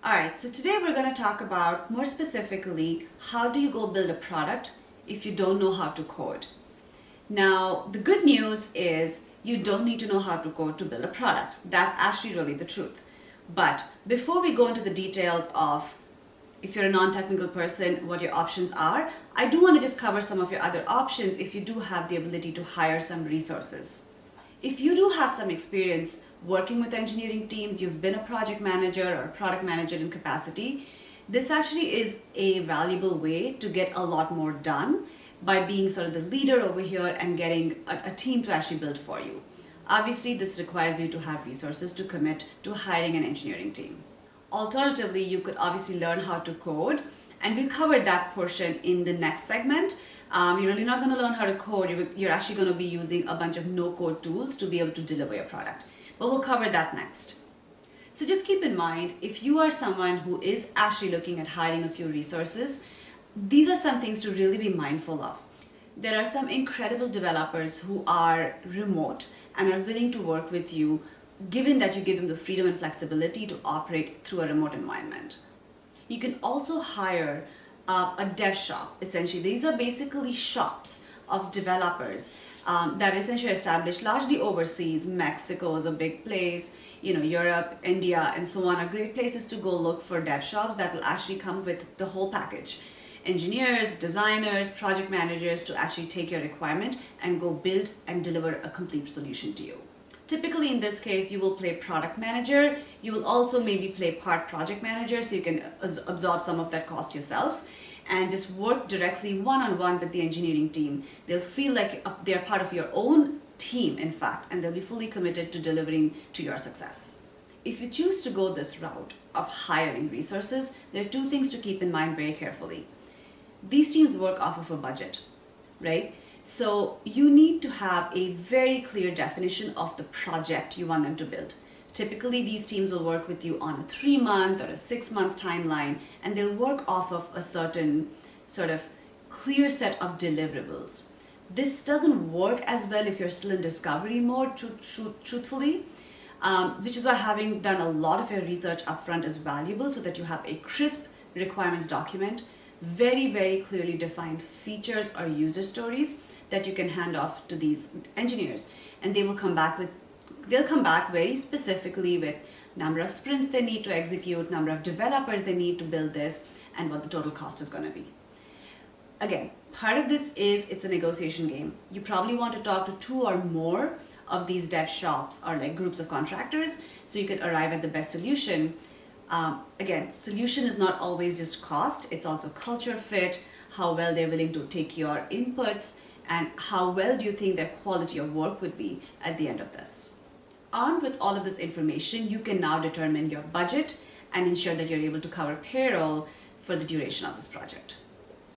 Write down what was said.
Alright, so today we're going to talk about more specifically how do you go build a product if you don't know how to code. Now, the good news is you don't need to know how to code to build a product. That's actually really the truth. But before we go into the details of if you're a non-technical person, what your options are, I do want to just cover some of your other options if you do have the ability to hire some resources. If you do have some experience working with engineering teams, you've been a project manager or a product manager in capacity, this actually is a valuable way to get a lot more done by being sort of the leader over here and getting a team to actually build for you. Obviously, this requires you to have resources to commit to hiring an engineering team. Alternatively, you could obviously learn how to code, and we'll cover that portion in the next segment. You're really not going to learn how to code, you're actually going to be using a bunch of no-code tools to be able to deliver your product. But we'll cover that next. So just keep in mind, if you are someone who is actually looking at hiring a few resources, these are some things to really be mindful of. There are some incredible developers who are remote and are willing to work with you, given that you give them the freedom and flexibility to operate through a remote environment. You can also hire a dev shop. Essentially, these are basically shops of developers that are essentially established largely overseas. Mexico is a big place, Europe, India, and so on are great places to go look for dev shops that will actually come with the whole package. Engineers, designers, project managers to actually take your requirement and go build and deliver a complete solution to you. Typically, in this case, you will play product manager. You will also maybe play part project manager, so you can absorb some of that cost yourself and just work directly one-on-one with the engineering team. They'll feel like they're part of your own team, in fact, and they'll be fully committed to delivering to your success. If you choose to go this route of hiring resources, there are two things to keep in mind very carefully. These teams work off of a budget, right? So you need to have a very clear definition of the project you want them to build. Typically, these teams will work with you on a 3-month or a 6-month timeline, and they'll work off of a certain sort of clear set of deliverables. This doesn't work as well if you're still in discovery mode, truthfully, which is why having done a lot of your research upfront is valuable, so that you have a crisp requirements document, very, very clearly defined features or user stories that you can hand off to these engineers, and they'll come back very specifically with number of sprints they need to execute, number of developers they need to build this, and what the total cost is going to be. Again, part of this is it's a negotiation game. You probably want to talk to 2 or more of these dev shops or like groups of contractors so you can arrive at the best solution. Again, solution is not always just cost, it's also culture fit, how well they're willing to take your inputs, and how well do you think their quality of work would be at the end of this. Armed with all of this information, you can now determine your budget and ensure that you're able to cover payroll for the duration of this project.